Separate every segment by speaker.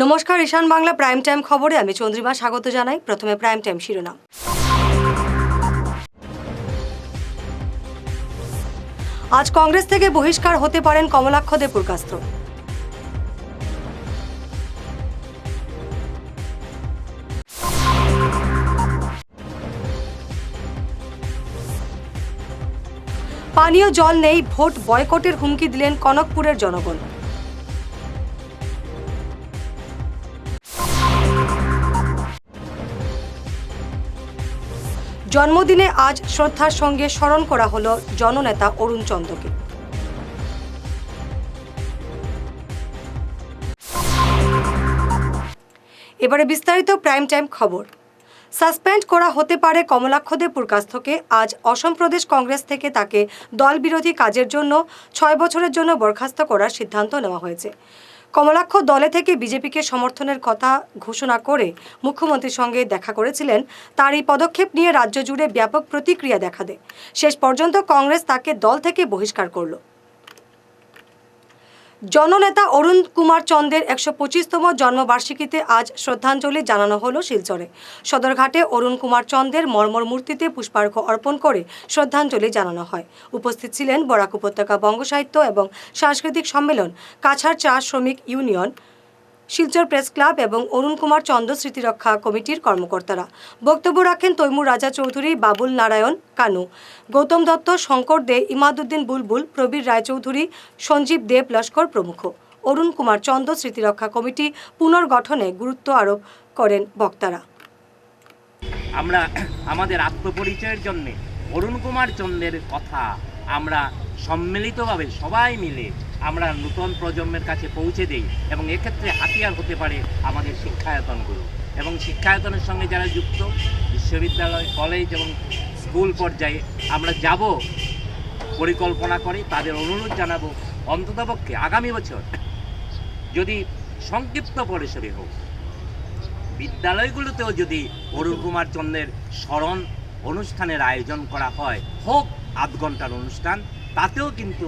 Speaker 1: নমস্কার, ঈশান Bangla prime time খবরে আমি চন্দ্রিমা স্বাগত জানাই। প্রথমে প্রাইম টাইম শিরোনাম। আজ কংগ্রেস থেকে বহিষ্কার হতে পারেন কমলাক্ষ দেপুরকাস্ত। পানীয় জল নেই, ভোট বয়কটের হুমকি দিলেন কনকপুরের জনগণ। জন্মদিনে আজ শ্রদ্ধার সঙ্গে স্মরণ করা হলো জননেতা অরুণ চন্দ্রকে। এবারে বিস্তারিত প্রাইম টাইম খবর। সাসপেন্ড করা হতে পারে কমলাক্ষ দেপুরকাস্তকে। আজ অসম প্রদেশ কংগ্রেস থেকে তাকে দল বিরোধী কাজের জন্য 6 বছরের জন্য বরখাস্ত করার সিদ্ধান্ত নেওয়া হয়েছে। কমলাক্ষ দলে থেকে বিজেপিকে সমর্থনের কথা ঘোষণা করে মুখ্যমন্ত্রীর সঙ্গে দেখা করেছিলেন। তার এই পদক্ষেপ নিয়ে রাজ্য জুড়ে ব্যাপক প্রতিক্রিয়া দেখা দেয়। শেষ পর্যন্ত কংগ্রেস তাকে দল থেকে বহিষ্কার করল। জননেতা অরুণ কুমার চন্দের 125তম জন্মবার্ষিকীতে আজ শ্রদ্ধাঞ্জলি জানানো হলো শিলচরে। সদরঘাটে অরুণ কুমার চন্দের মর্মর মূর্তিতে পুষ্পার্ঘ্য অর্পণ করে শ্রদ্ধাঞ্জলি জানানো হয়। উপস্থিত ছিলেন বরাক উপত্যকা বঙ্গ সাহিত্য এবং সাংস্কৃতিক সম্মেলন, কাছাড় চা শ্রমিক ইউনিয়ন, শিলচর প্রেস ক্লাব এবং অরুণ কুমার চন্দ্র স্মৃতিরক্ষা কমিটির কর্মকর্তারা। বক্তব্য রাখেন তৈমুর রাজা চৌধুরী, বাবুল নারায়ণ কানু, গৌতম দত্ত, শঙ্কর দে, ইমাদুদ্দিন বুলবুল, প্রবীর রায়চৌধুরী, সঞ্জীব দেব লস্কর প্রমুখ। অরুণ কুমার চন্দ্র স্মৃতিরক্ষা কমিটি পুনর্গঠনে গুরুত্ব আরোপ করেন বক্তারা।
Speaker 2: আমরা আমাদের আত্মপরিচয়ের জন্য অরুণ কুমার চন্দ্রের কথা আমরা সম্মিলিতভাবে সবাই মিলে আমরা নতুন প্রজন্মের কাছে পৌঁছে দেই এবং এক্ষেত্রে হাতিয়ার হতে পারে আমাদের শিক্ষায়তনগুলো। এবং শিক্ষায়তনের সঙ্গে যারা যুক্ত বিশ্ববিদ্যালয়, কলেজ এবং স্কুল পর্যায়ে আমরা যাব পরিকল্পনা করে তাদের অনুরোধ জানাবো অন্ততপক্ষে আগামী বছর যদি সংক্ষিপ্ত পরিসরে হোক বিদ্যালয়গুলোতেও যদি অরুণ কুমার চন্দ্রের স্মরণ অনুষ্ঠানের আয়োজন করা হয়, হোক আধ ঘন্টার অনুষ্ঠান, তাতেও কিন্তু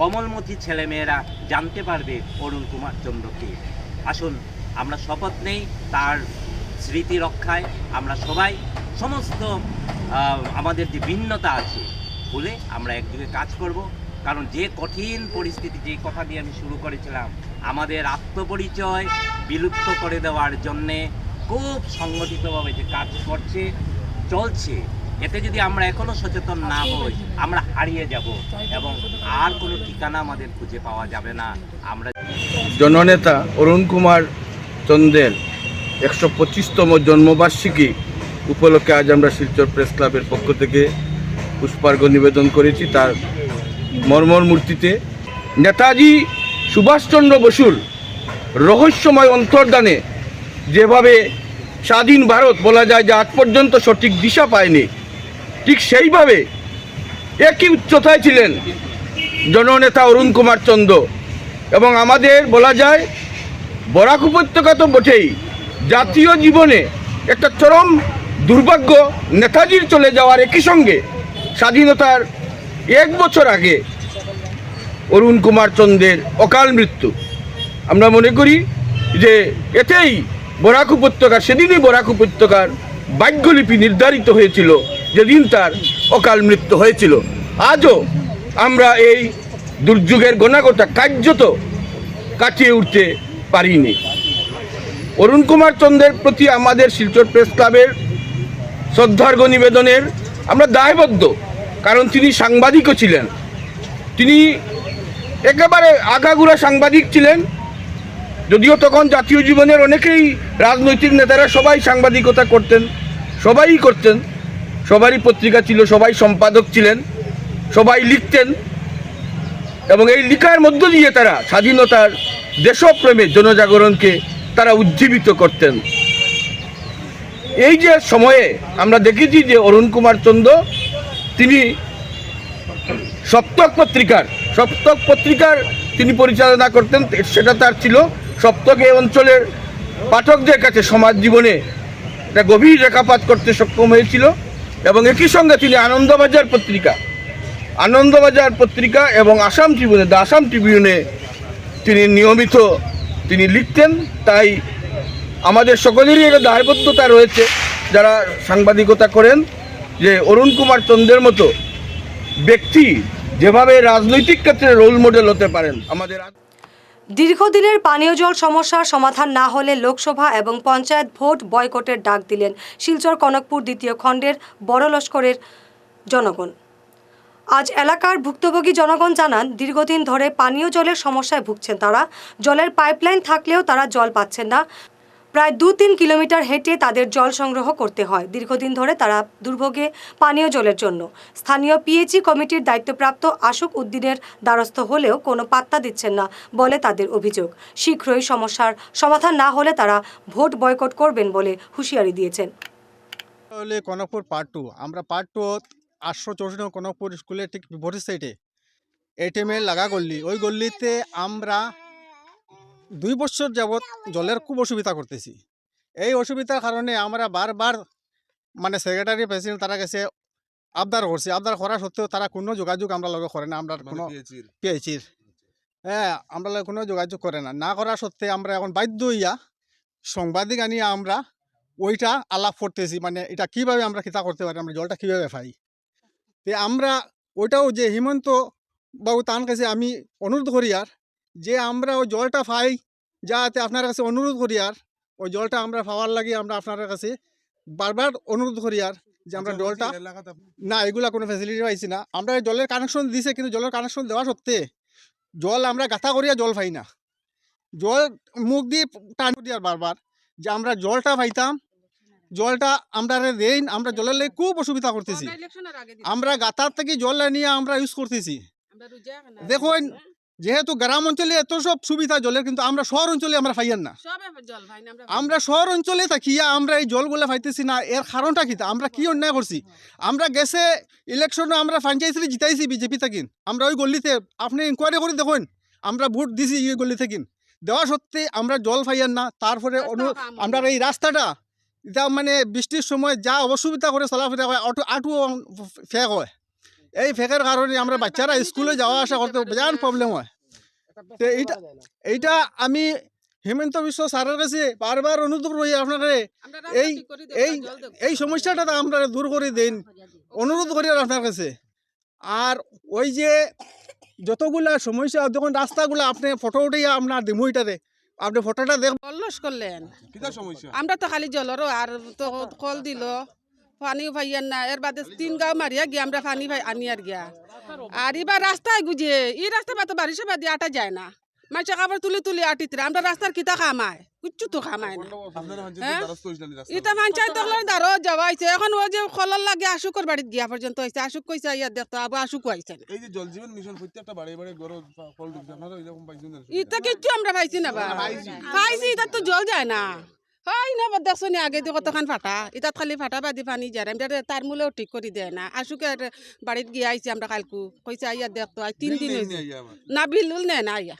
Speaker 2: কমলমতি ছেলেমেয়েরা জানতে পারবে অরুণ কুমার চন্দ্রকে। আসুন আমরা শপথ নেই তার স্মৃতি রক্ষায়। আমরা সবাই সমস্ত আমাদের যে ভিন্নতা আছে বলে আমরা একযোগে কাজ করব। কারণ যে কঠিন পরিস্থিতি, যে কথা দিয়ে আমি শুরু করেছিলাম, আমাদের আত্মপরিচয় বিলুপ্ত করে দেওয়ার জন্যে খুব সংগঠিতভাবে যে কাজ করছে চলছে, এতে যদি আমরা এখনো সচেতন না হই আমরা হারিয়ে যাব এবং আর কোনো ঠিকানা আমাদের খুঁজে পাওয়া যাবে না। আমরা
Speaker 3: জননেতা অরুণ কুমার চন্দ্রের 125তম জন্মবার্ষিকী উপলক্ষে আজ আমরা শিলচর প্রেস ক্লাবের পক্ষ থেকে পুষ্পার্ঘ্য নিবেদন করেছি তার মর্মর মূর্তিতে। নেতাজি সুভাষচন্দ্র বসুর রহস্যময় অন্তর্দানে যেভাবে স্বাধীন ভারত বলা যায় যে আজ পর্যন্ত সঠিক দিশা পায়নি, ঠিক সেইভাবে একই উচ্চতায় ছিলেন জননেতা অরুণ কুমার চন্দ্র। এবং আমাদের বলা যায় বরাক উপত্যকা তো বটেই, জাতীয় জীবনে একটা চরম দুর্ভাগ্য নেতাজির চলে যাওয়ার একই সঙ্গে স্বাধীনতার 1 বছর আগে অরুণ কুমার চন্দ্রের অকাল মৃত্যু। আমরা মনে করি যে এতেই বরাক উপত্যকা, সেদিনই বরাক উপত্যকার ভাগ্যলিপি নির্ধারিত হয়েছিল যেদিন তার অকাল মৃত্যু হয়েছিল। আজও আমরা এই দুর্যোগের ঘনাঘটা কার্যত কাটিয়ে উঠতে পারিনি। অরুণ কুমার চন্দ্রের প্রতি আমাদের শিলচর প্রেস ক্লাবের শ্রদ্ধার্ঘ্য নিবেদনের আমরা দায়বদ্ধ, কারণ তিনি সাংবাদিকও ছিলেন। তিনি একেবারে আগাগোড়া সাংবাদিক ছিলেন, যদিও তখন জাতীয় জীবনের অনেকেই রাজনৈতিক নেতারা সবাই সাংবাদিকতা করতেন, সবাই করতেন, সবারই পত্রিকা ছিল, সবাই সম্পাদক ছিলেন, সবাই লিখতেন এবং এই লেখার মধ্য দিয়ে তারা স্বাধীনতার দেশপ্রেমে জনজাগরণকে তারা উজ্জীবিত করতেন। এই যে সময়ে আমরা দেখেছি যে অরুণ কুমার চন্দ্র তিনি সপ্তক পত্রিকার তিনি পরিচালনা করতেন। সেটা তার ছিল সপ্তক এই অঞ্চলের পাঠকদের কাছে সমাজ জীবনে একটা গভীর রেখাপাত করতে সক্ষম হয়েছিল। এবং একই সঙ্গে তিনি আনন্দবাজার পত্রিকা এবং আসাম ট্রিবিউনে তিনি নিয়মিত তিনি লিখতেন। তাই আমাদের সকলেরই একটা দায়বদ্ধতা রয়েছে যারা সাংবাদিকতা করেন, যে অরুণ কুমার চন্দের মতো ব্যক্তি যেভাবে রাজনৈতিক ক্ষেত্রে রোল মডেল হতে পারেন। আমাদের
Speaker 1: দীর্ঘদিনের পানীয় জল সমস্যার সমাধান না হলে লোকসভা এবং পঞ্চায়েত ভোট বয়কটের ডাক দিলেন শিলচর কনকপুর দ্বিতীয় খণ্ডের বড় লস্করের জনগণ। আজ এলাকার ভুক্তভোগী জনগণ জানান, দীর্ঘদিন ধরে পানীয় জলের সমস্যায় ভুগছেন তারা। জলের পাইপলাইন থাকলেও তারা জল পাচ্ছেন না। প্রায় 2-3 কিলোমিটার হেঁটে তাদের জল সংগ্রহ করতে হয়। দীর্ঘদিন ধরে তারা দুর্ভোগে পানীয় জলের জন্য। স্থানীয় পিএইচই কমিটির দায়িত্বপ্রাপ্ত আশুক উদ্দিনের দ্বারস্থ হলেও কোনো পাত্তা দিচ্ছেন না বলে তাদের অভিযোগ। শীঘ্রই সমস্যার সমাধান না হলে তারা ভোট বয়কট করবেন বলে হুঁশিয়ারি দিয়েছেন।
Speaker 4: কনকপুর পার্ট 2 আমরা পার্ট 2 864 কনকপুর স্কুলের ঠিক বিপরীত সাইডে এটিএমের লাগা গল্লি, ওই গল্লিতে আমরা 2 বছর যাবৎ জলের খুব অসুবিধা করতেছি। এই অসুবিধার কারণে আমরা বারবার মানে সেক্রেটারি প্রেসিডেন্ট তারা কাছে আবদার করছি। আবদার করা সত্ত্বেও তারা কোনো যোগাযোগ আমরা লগে করে না। আমরা কোনো পিএইচির আমরা লগে কোনো যোগাযোগ করে না করা সত্ত্বে আমরা এখন বাধ্য হইয়া সাংবাদিক আনিয়া আমরা ওইটা আলাপ করতেছি, মানে এটা কীভাবে আমরা কিতা করতে পারি, আমরা জলটা কীভাবে পাই। তো আমরা ওইটাও যে হিমন্ত বাবু তার কাছে আমি অনুরোধ করি আর যে আমরা ওই জলটা পাই, যাতে আপনার কাছে অনুরোধ করি আর ওই জলটা আমরা পাওয়ার লাগে আমরা আপনার কাছে বারবার অনুরোধ করি আর যে আমরা জলটা না এগুলা কোনো ফ্যাসিলিটি পাইছি না। আমরা জলের কানেকশন দিছে, কিন্তু জলের কানেকশন দেওয়া সত্ত্বে জল আমরা গাথা করিয়া জল পাই না। জল মুখ দিয়ে টান করি আর বারবার যে আমরা জলটা পাইতাম, জলটা আমরা দেই, আমরা জলের লাগে খুব অসুবিধা করতেছি। আমরা গাতার থেকে জল নিয়ে আমরা ইউজ করতেছি। দেখুন, যেহেতু গ্রাম অঞ্চলে এত সব সুবিধা জলের, কিন্তু আমরা শহর অঞ্চলে আমরা পাইয়ান না। আমরা শহর অঞ্চলে থাকিয়া আমরা এই জলগুলো পাইতেছি না। এর কারণটা কি? আমরা কি অন্যায় করছি? আমরা গেছে ইলেকশনে আমরা পঞ্চায়েতে জিতাইছি বিজেপি থাকি। আমরা ওই গল্লিতে আপনি ইনকোয়ারি করে দেখুন, আমরা ভোট দিছি এই গল্লি থাকি, দেওয়া সত্ত্বে আমরা জল পাইয়ান না। তারপরে আমরা এই রাস্তাটা এটা মানে বৃষ্টির সময় যা অসুবিধা করে চলাফেরা হয়, আটু ফেক হয়। এই ফেকের কারণে আমরা বাচ্চারা স্কুলে যাওয়া আসা করতে বিরাট প্রবলেম হয়। তো এইটা আমি হেমন্ত বিশ্ব স্যারের কাছে বারবার অনুরোধ করি আপনারা এই এই এই সমস্যাটা আমরা দূর করে দিন, অনুরোধ করি আপনার কাছে। আর ওই যে যতগুলা সমস্যা, যখন রাস্তাগুলো আপনি ফটো উঠিয়া আপনার দিমুইটারে আপনি ফটোটা দেখ
Speaker 5: লস করলেন। আমরা তো খালি জলেরও আর তো কল দিল, পানিও পাইয়ান না। এর বাদে 3 গাঁও মারিয়া গিয়ে আমরা পানি আনি আর গিয়া। আর এবার রাস্তায় গুজে এই রাস্তা বা তো বারিশে বাদি আটা যায় না। মাঝে কাপড় তুলি তুলি আটিতে আমরা রাস্তার কিতা খামায়, কিচ্ছু তো খামায় না। এটা পঞ্চায়েত দ্বারও যাওয়া হয়েছে। এখন ও যে খলর লাগে আশুকর বাড়িতে গিয়া পর্যন্ত হয়েছে। আশুক কইছে ইয়া দেখতো আবার আশুক হয়েছে না।
Speaker 6: এই যে জল জীবন মিশন প্রত্যেকটা বাড়ি বাড়ি গরো ফল ঢুকছে, আপনারা এরকম পাইছেন না?
Speaker 5: এটা কিচ্ছু আমরা পাইছি না। পাইছি এটা তো জল যায় না। হয় না দেখছো নি আগে দিয়ে কতখান ফাটা, এটা খালি ফাটা বাদি পানি যায়। তার মূলেও ঠিক করে দেয় না। আশুকের বাড়িতে গিয়ে আইছি আমরা কালকু, কইছে আইয়া দেখতো 3 দিন হয়েছে না, বিলুল নেয় না আইয়া।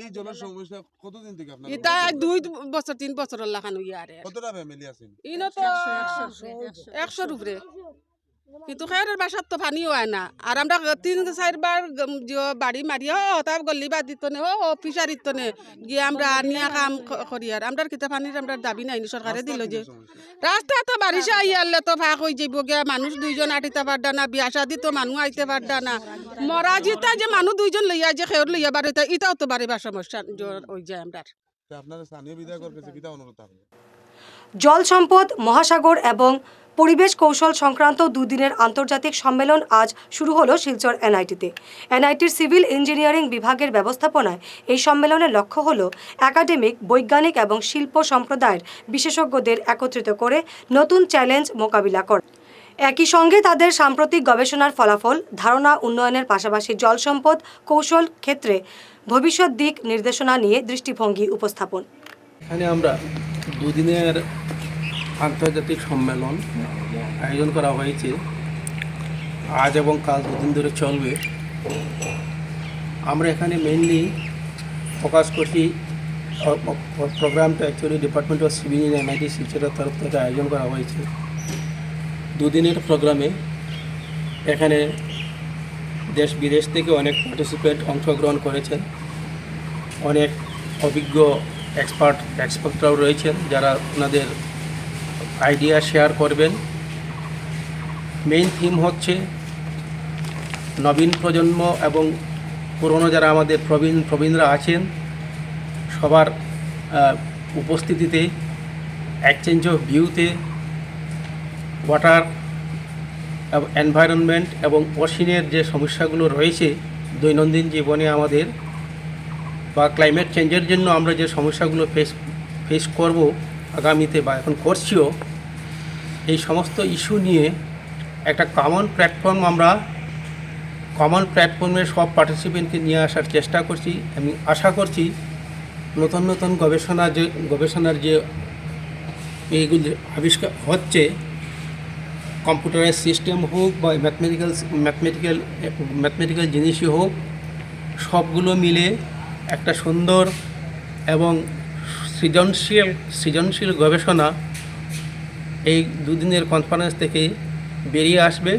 Speaker 6: এই জলের সমস্যা কতদিন থেকে আপনার?
Speaker 5: এটা 2 বছর 3 বছর লাগানো ইয়ারে।
Speaker 6: কতটা ফ্যামিলি আছেন?
Speaker 5: ইনো তো 100 উপরে, কিন্তু খেয়ারের বাসার তো পানি হয় না। আর আমরা 3-4 বার বাড়ি মারিয়া তার গল্লি বাদ দিত নে ও ফিশারিত নে গিয়ে আমরা নিয়া কাম করি। আর আমরা কিতা পানির আমরা দাবি নাই, সরকারে দিল যে রাস্তা তো বারিশে আইয়ালে তো ফাঁক হয়ে যাইব গিয়া। মানুষ 2 জন আটিতে পারডা না, বিয়া শাদি তো মানুষ আইতে পারডা না। মরা জিতা যে মানুষ 2 জন লইয়া যে খেয়ার লইয়া বাড়িতে এটাও তো বাড়িবার সমস্যা ওই যায়। আমরা
Speaker 6: আপনার স্থানীয় বিধায়কের কাছে কিতা অনুরোধ থাকবে?
Speaker 1: জল সম্পদ, মহাসাগর এবং পরিবেশ কৌশল সংক্রান্ত 2 দিনের আন্তর্জাতিক সম্মেলন আজ শুরু হলো শিলচর এনআইটিতে। এনআইটির সিভিল ইঞ্জিনিয়ারিং বিভাগের ব্যবস্থাপনায় এই সম্মেলনের লক্ষ্য হলো একাডেমিক, বৈজ্ঞানিক এবং শিল্প সম্প্রদায়ের বিশেষজ্ঞদের একত্রিত করে নতুন চ্যালেঞ্জ মোকাবিলা করা। একই সঙ্গে তাদের সাম্প্রতিক গবেষণার ফলাফল, ধারণা উন্নয়নের পাশাপাশি জল সম্পদ কৌশল ক্ষেত্রে ভবিষ্যৎ দিক নির্দেশনা নিয়ে দৃষ্টিভঙ্গি উপস্থাপন।
Speaker 7: এখানে আমরা 2 দিনের আন্তর্জাতিক সম্মেলন আয়োজন করা হয়েছে। আজ এবং কাল 2 দিন ধরে চলবে। আমরা এখানে মেইনলি ফোকাস করছি, প্রোগ্রামটা actually department of civil engineering NIT শিলচরের তরফ থেকে আয়োজন করা হয়েছে। 2 দিনের প্রোগ্রামে এখানে দেশ বিদেশ থেকে অনেক পার্টিসিপেন্ট অংশগ্রহণ করেছেন। অনেক অভিজ্ঞ এক্সপার্টরাও রয়েছেন যারা ওনাদের আইডিয়া শেয়ার করবেন। মেইন থিম হচ্ছে নবীন প্রজন্ম এবং পুরনো যারা আমাদের প্রবীণরা আছেন সবার উপস্থিতিতে এক্সচেঞ্জ অফ ভিউতে ওয়াটার এনভায়রনমেন্ট এবং ওশিনের যে সমস্যাগুলো রয়েছে দৈনন্দিন জীবনে আমাদের বা ক্লাইমেট চেঞ্জের জন্য আমরা যে সমস্যাগুলো ফেস করব আগামীতে বা এখন করছিও, এই সমস্ত ইস্যু নিয়ে একটা কমন প্ল্যাটফর্মে সব পার্টিসিপেন্টকে নিয়ে আসার চেষ্টা করছি। আমি আশা করছি নতুন গবেষণার যে এইগুলি আবিষ্কার হচ্ছে, কম্পিউটারাইজ সিস্টেম হোক বা ম্যাথমেটিক্যাল জিনিসই হোক, সবগুলো মিলে একটা সুন্দর এবং সৃজনশীল গবেষণা এই দুদিনের কনফারেন্স থেকে বেরিয়ে আসবে।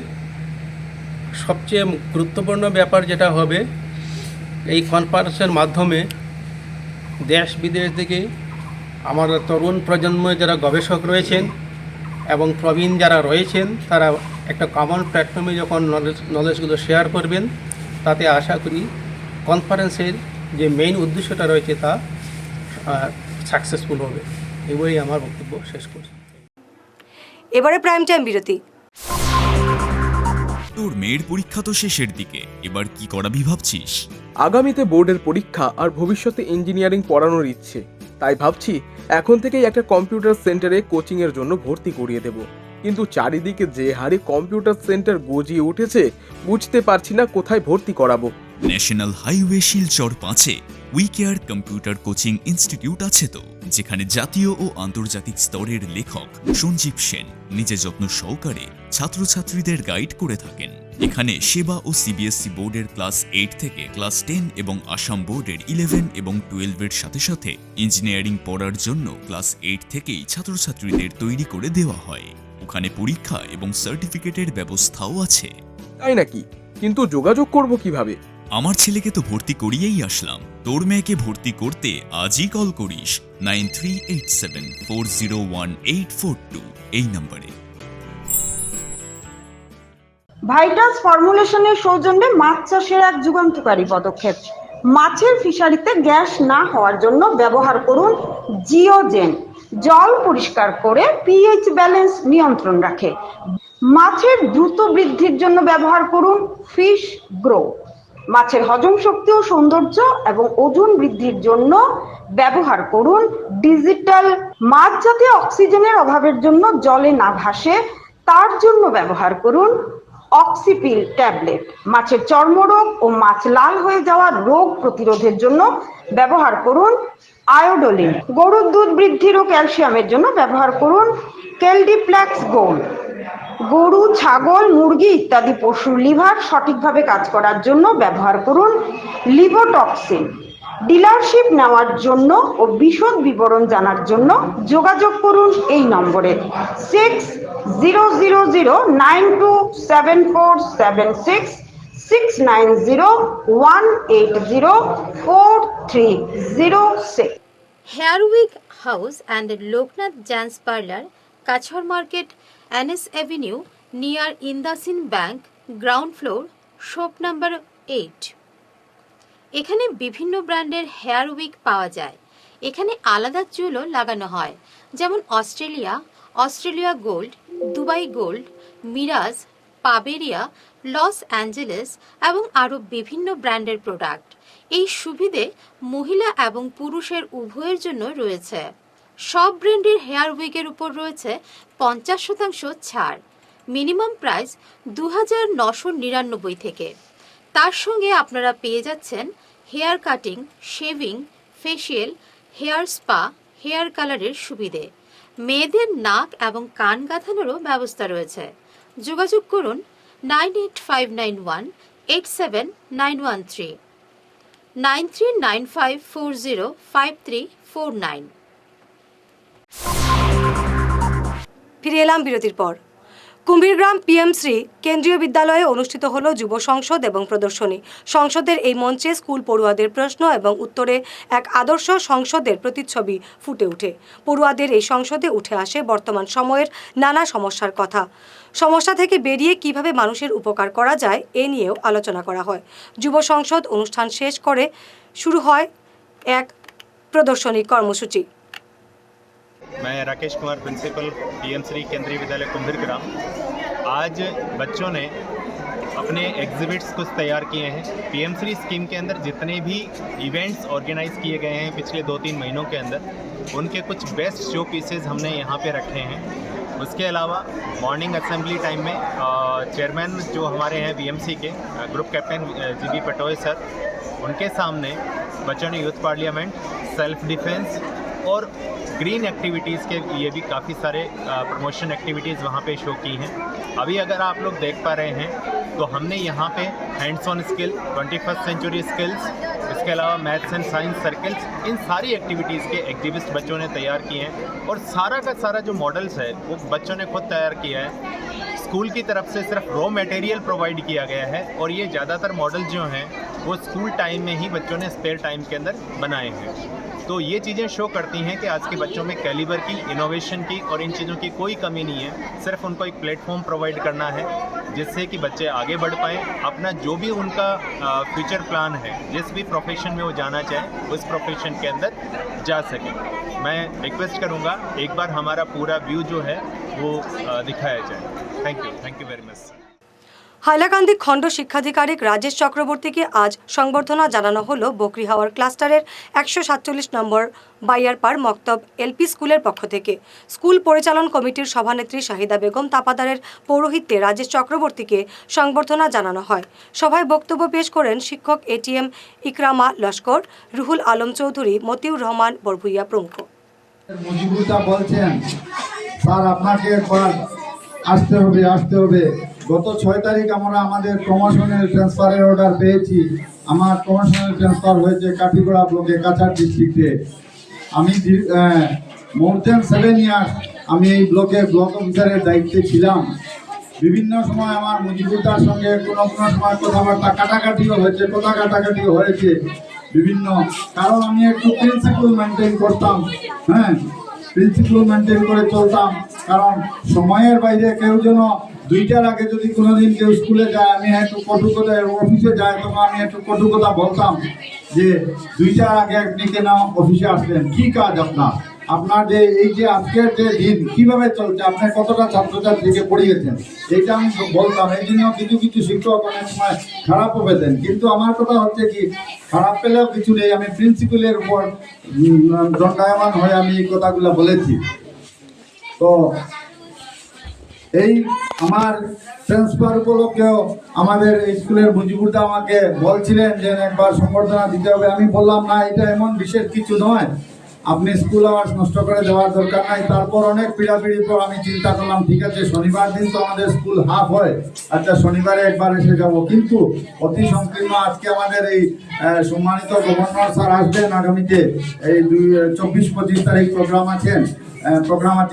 Speaker 7: সবচেয়ে গুরুত্বপূর্ণ ব্যাপার যেটা হবে, এই কনফারেন্সের মাধ্যমে দেশ বিদেশ থেকে আমার তরুণ প্রজন্মে যারা গবেষক রয়েছেন এবং প্রবীণ যারা রয়েছেন তারা একটা কমন প্ল্যাটফর্মে যখন নলেজগুলো শেয়ার করবেন, তাতে আশা করি কনফারেন্সের যে মেইন উদ্দেশ্যটা রয়েছে তা সাকসেসফুল হবে। এবারই আমার বক্তব্য শেষ করছি।
Speaker 1: এবারে প্রাইম টাইম বিরতি।
Speaker 8: তোর মেয়ের পরীক্ষা তো শেষের দিকে, এবার কি করাবি ভাবছিস?
Speaker 9: আগামীতে বোর্ডের পরীক্ষা আর ভবিষ্যতে ইঞ্জিনিয়ারিং পড়ানোর ইচ্ছে, তাই ভাবছি এখন থেকেই একটা কম্পিউটার সেন্টারে কোচিংয়ের জন্য ভর্তি করিয়ে দেব। কিন্তু চারিদিকে যে হারে কম্পিউটার সেন্টার গজিয়ে উঠেছে, বুঝতে পারছি না কোথায় ভর্তি করাবো।
Speaker 8: ন্যাশনাল হাইওয়ে শিলচর 5-এ উইকেয়ার কম্পিউটার কোচিং ইনস্টিটিউট আছে তো, যেখানে জাতীয় ও আন্তর্জাতিক স্তরের লেখক সঞ্জীব সেন নিজে যত্ন সহকারে ছাত্রছাত্রীদের গাইড করে থাকেন। এখানে সেবা ও সিবিএসসি বোর্ডের ক্লাস 8 থেকে ক্লাস 10 এবং আসাম বোর্ডের 11 এবং 12-এর সাথে সাথে ইঞ্জিনিয়ারিং পড়ার জন্য ক্লাস 8 থেকেই ছাত্রছাত্রীদের তৈরি করে দেওয়া হয়। ওখানে পরীক্ষা এবং সার্টিফিকেটের ব্যবস্থাও আছে।
Speaker 9: তাই নাকি? কিন্তু যোগাযোগ করব কিভাবে?
Speaker 8: আমার ছেলেকে তো ভর্তি করিয়েই আসলাম। তোর মেয়েকে ভর্তি করতে আজই কল করিস 9387401842 এই নম্বরে।
Speaker 10: ভাইটাস ফর্মুলেশনের সৌজন্যে মাছ চাষের এক যুগান্তকারী পদক্ষেপ। মাছের ফিশারিতে গ্যাস না হওয়ার জন্য ব্যবহার করুন জিওজেন। জল পরিষ্কার করে পিএইচ ব্যালেন্স নিয়ন্ত্রণ রাখে। মাছের দ্রুত বৃদ্ধির জন্য ব্যবহার করুন ফিশ গ্রো। মাছের হজম শক্তি ও সৌন্দর্য এবং ওজন বৃদ্ধির জন্য ব্যবহার করুন ডিজিটাল। মাছ যাতে অক্সিজেনের অভাবের জন্য জলে না ভাসে, তার জন্য ব্যবহার করুন অক্সিপিল ট্যাবলেট। মাছের চর্মরোগ ও মাছ লাল হয়ে যাওয়ার রোগ প্রতিরোধের জন্য ব্যবহার করুন আয়োডোলিন। গরুর দুধ বৃদ্ধির ও ক্যালসিয়ামের জন্য ব্যবহার করুন কেলডিপ্লেক্স গোল্ড। গরু, ছাগল, মুরগি ইত্যাদি পশুর লিভার সঠিকভাবে কাজ করার জন্য ব্যবহার করুন লিভোটক্সিন। ডিলারশিপ নেওয়ার জন্য ও বিশদ বিবরণ জানার জন্য যোগাযোগ করুন এই নম্বরে 6000927476 69018043006।
Speaker 11: Hair wig house and Loknath gents parlour, Cachar market, NS Avenue, near Indasin Bank, ground floor, shop number 8। এখানে বিভিন্ন ব্র্যান্ডের হেয়ার উইক পাওয়া যায়। এখানে আলাদা চুলও লাগানো হয়, যেমন Australia gold, Dubai gold, Mirage, পাবেরিয়া, লস অ্যাঞ্জেলেস এবং আরও বিভিন্ন ব্র্যান্ডের প্রোডাক্ট। এই সুবিধে মহিলা এবং পুরুষের উভয়ের জন্য রয়েছে। সব ব্র্যান্ডের হেয়ার উইকের উপর রয়েছে 50% ছাড়। মিনিমাম প্রাইস 2999 থেকে। তার সঙ্গে আপনারা পেয়ে যাচ্ছেন hair cutting, shaving, facial, hair spa, hair কালারের সুবিধে। মেয়েদের নাক এবং কান গাঁথানোরও ব্যবস্থা রয়েছে। যোগাযোগ করুন 98591-87913, 9395405349।
Speaker 1: ফিরে এলাম বিরতির পর। কুম্ভীরগ্রাম পিএমশ্রী কেন্দ্রীয় বিদ্যালয়ে অনুষ্ঠিত হল যুব সংসদ এবং প্রদর্শনী। সংসদের এই মঞ্চে স্কুল পড়ুয়াদের প্রশ্ন এবং উত্তরে এক আদর্শ সংসদের প্রতিচ্ছবি ফুটে ওঠে। পড়ুয়াদের এই সংসদে উঠে আসে বর্তমান সময়ের নানা সমস্যার কথা। সমস্যা থেকে বেরিয়ে কিভাবে মানুষের উপকার করা যায় এ নিয়েও আলোচনা করা হয়। যুব সংসদ অনুষ্ঠান শেষ করে শুরু হয় এক প্রদর্শনী কর্মসূচি।
Speaker 12: मैं राकेश कुमार प्रिंसिपल पीएमश्री केंद्रीय विद्यालय कुंभीरग्राम। आज बच्चों ने अपने एग्जिबिट्स कुछ तैयार किए हैं। पीएमश्री स्कीम के अंदर जितने भी इवेंट्स ऑर्गेनाइज किए गए हैं पिछले 2-3 महीनों के अंदर, उनके कुछ बेस्ट शो पीसेज हमने यहाँ पे रखे हैं। उसके अलावा मॉर्निंग असेंबली टाइम में चेयरमैन जो हमारे हैं बीएमसी के ग्रुप कैप्टन जीबी पटोय सर, उनके सामने बच्चों ने यूथ पार्लियामेंट, सेल्फ डिफेंस और ग्रीन एक्टिविटीज़ के लिए भी काफ़ी सारे प्रमोशन एक्टिविटीज़ वहाँ पे शो की हैं। अभी अगर आप लोग देख पा रहे हैं तो हमने यहाँ पे hands on skill, 21st century skills, इसके अलावा मैथ्स एंड साइंस सर्कल्स, इन सारी एक्टिविटीज़ के एग्जिबिट्स बच्चों ने तैयार किए हैं। और सारा का सारा जो मॉडल्स है वो बच्चों ने खुद तैयार किया है। स्कूल की तरफ से सिर्फ रॉ मटेरियल प्रोवाइड किया गया है और ये ज़्यादातर मॉडल जो हैं वो स्कूल टाइम में ही बच्चों ने स्पेयर टाइम के अंदर बनाए हैं। तो ये चीज़ें शो करती हैं कि आज के बच्चों में कैलिबर की, इनोवेशन की और इन चीज़ों की कोई कमी नहीं है। सिर्फ उनको एक प्लेटफॉर्म प्रोवाइड करना है जिससे कि बच्चे आगे बढ़ पाएँ, अपना जो भी उनका फ्यूचर प्लान है, जिस भी प्रोफेशन में वो जाना चाहें उस प्रोफेशन के अंदर जा सकें। मैं रिक्वेस्ट करूँगा एक बार हमारा पूरा व्यू जो है वो दिखाया जाए। Thank you very much.
Speaker 1: Hailakandi খণ্ড শিক্ষাধিকারিক রাজেশ চক্রবর্তীকে আজ সংবর্ধনা জানানো হলো বকরিহাওয়ার ক্লাস্টারের 147 নম্বর বাইয়ারপাড় মক্তব এলপি স্কুলের পক্ষ থেকে। স্কুল পরিচালন কমিটির সভানেত্রী শাহিদা বেগম তাপাদারের পৌরোহিত্যে রাজেশ চক্রবর্তীকে সংবর্ধনা জানানো হয়। সভায় বক্তব্য পেশ করেন শিক্ষক এটিএম ইকরামা লস্কর, রুহুল আলম চৌধুরী, মতিউর রহমান বরভুইয়া প্রমুখ।
Speaker 13: বলছেন স্যার আপনাকে একবার আসতে হবে। গত 6 তারিখ আমরা আমাদের প্রমোশনের ট্রান্সফারের অর্ডার পেয়েছি। আমার প্রমোশনের ট্রান্সফার হয়েছে কাঠিগড়া ব্লকে কাছাড় ডিস্ট্রিক্টে। আমি মোর দেন 7 ইয়ার্স আমি এই ব্লকের ব্লক অফিসারের দায়িত্বে ছিলাম। বিভিন্ন সময় আমার মুজিবুদ্দার সঙ্গে কোনো সময় কথাবার্তা কাটাকাটিও হয়েছে বিভিন্ন, কারণ আমি একটু প্রিন্সিপাল মেনটেন করতাম। প্রিন্সিপাল মেনটেন করে চলতাম, কারণ সময়ের বাইরে কেউ যেন 2টার আগে যদি কোনোদিন কেউ স্কুলে যায়, আমি একটু কটুকতা অফিসে যায় তখন আমি একটু কটুকতা বলতাম যে 2টার আগে আপনি কেন অফিসে আসলেন, কি কাজ আপনার যে এই যে আজকের যে দিন কিভাবে চলছে, আপনি কতটা ছাত্রছাত্রীকে পড়িয়েছেন, এইটা আমি বলতাম। এই জন্য কিছু শিক্ষক অনেক সময় খারাপও পেতেন, কিন্তু আমার কথা হচ্ছে কি খারাপ পেলেও কিছু নেই, আমি প্রিন্সিপালের উপর দণ্ডায়মান হয়ে আমি এই কথাগুলো বলেছি। তো এই আমার ট্রান্সফার উপলক্ষেও আমাদের স্কুলের মুজিবুরদা আমাকে বলছিলেন যে একবার সম্বর্ধনা দিতে হবে। আমি বললাম না, এটা এমন বিশেষ কিছু নয়, আপনি স্কুল আওয়ার্স নষ্ট করে দেওয়ার দরকার নাই। তারপর অনেক পিড়াপিড়ির পর আমি চিন্তা করলাম ঠিক আছে শনিবার দিন তো আমাদের স্কুল হাফ হয়, আচ্ছা শনিবারে একবার এসে যাব। কিন্তু অতি সংকীর্ণ আজকে আমাদের এই সম্মানিত গভর্নর স্যার আসবেন আগামীতে, এই 24-25 তারিখ প্রোগ্রাম আছে,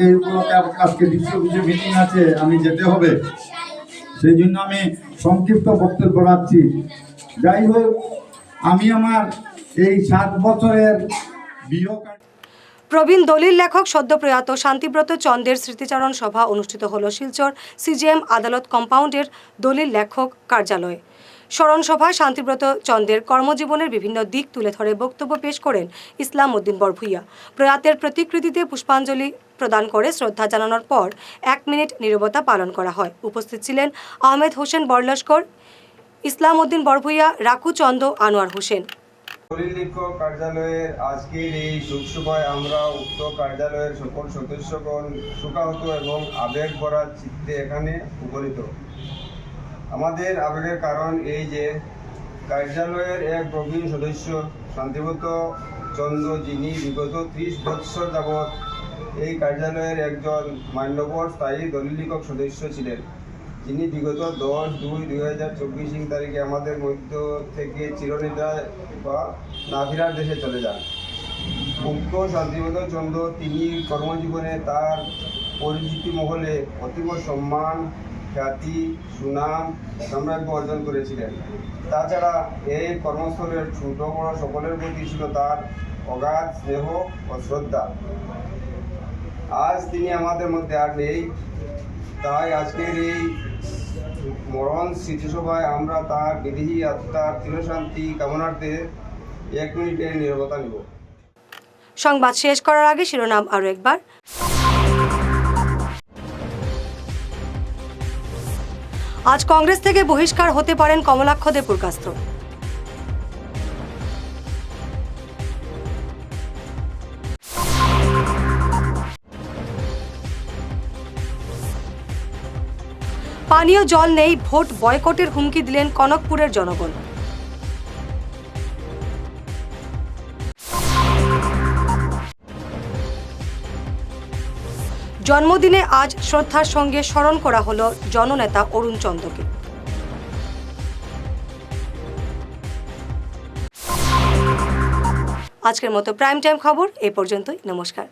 Speaker 13: এই উপলক্ষে আজকে দ্বিতীয় মিটিং আছে, আমি যেতে হবে, সেই জন্য আমি সংক্ষিপ্ত বক্তব্য রাখছি। যাই হোক, আমি আমার এই 7 বছরের
Speaker 1: প্রবীণ দলিল লেখক সদ্য প্রয়াত শান্তিব্রত চন্দের স্মৃতিচারণ সভা অনুষ্ঠিত হল শিলচর সিজিএম আদালত কম্পাউন্ডের দলিল লেখক কার্যালয়ে। স্মরণ সভায় শান্তিব্রত চন্দের কর্মজীবনের বিভিন্ন দিক তুলে ধরে বক্তব্য পেশ করেন ইসলাম উদ্দিন বরভুইয়া। প্রয়াতের প্রতিকৃতিতে পুষ্পাঞ্জলি প্রদান করে শ্রদ্ধা জানানোর পর 1 মিনিট নীরবতা পালন করা হয়। উপস্থিত ছিলেন আহমেদ হোসেন বরলস্কর, ইসলাম উদ্দিন বরভুইয়া, রাকু চন্দ, আনোয়ার হোসেন।
Speaker 14: দলিল লেখক কার্যালয়ের আজকের এই শোকসভায় আমরা উক্ত কার্যালয়ের সকল সদস্যগণ শোকাহত এবং আবেগ ভরা চিত্তে এখানে উপনীত। আমাদের আবেগের কারণ এই যে কার্যালয়ের এক প্রবীণ সদস্য শান্তিব্রত চন্দ্র, যিনি বিগত 30 বৎসর যাবৎ এই কার্যালয়ের একজন মান্যবর স্থায়ী দলিল লেখক সদস্য ছিলেন, যিনি বিগত 10/2/2024 তারিখে আমাদের মধ্য থেকে চিরনিদ্রায় বা না ফেরার দেশে চলে যান। উক্ত শান্তিব্রত চন্দ্র তিনি কর্মজীবনে তার পরিচিতি মহলে অতীব সম্মান খ্যাতি, সুনাম, সাম্রাজ্য অর্জন করেছিলেন। তাছাড়া এই কর্মস্থলের ছোট বড় সকলের প্রতি ছিল তার অগাধ স্নেহ ও শ্রদ্ধা। আজ তিনি আমাদের মধ্যে আর নেই, তাই আজকের এই মরণ স্মৃতিসভায় আমরা তার বিদেহী আত্মার চিরশান্তি কামনার্থে 1 মিনিটের নীরবতা নিব।
Speaker 1: সংবাদ শেষ করার আগে শিরোনাম আরও একবার। আজ কংগ্রেস থেকে বহিষ্কার হতে পারেন কমলাক্ষ দে পুরকাস্ত। পানীয় জল নেই, ভোট বয়কটের হুমকি দিলেন কনকপুরের জনগণ। জন্মদিনে আজ শ্রদ্ধার সঙ্গে স্মরণ করা হলো জননেতা অরুণ চন্দ্রকে। আজকের মতো প্রাইম টাইম খবর এ পর্যন্তই। নমস্কার।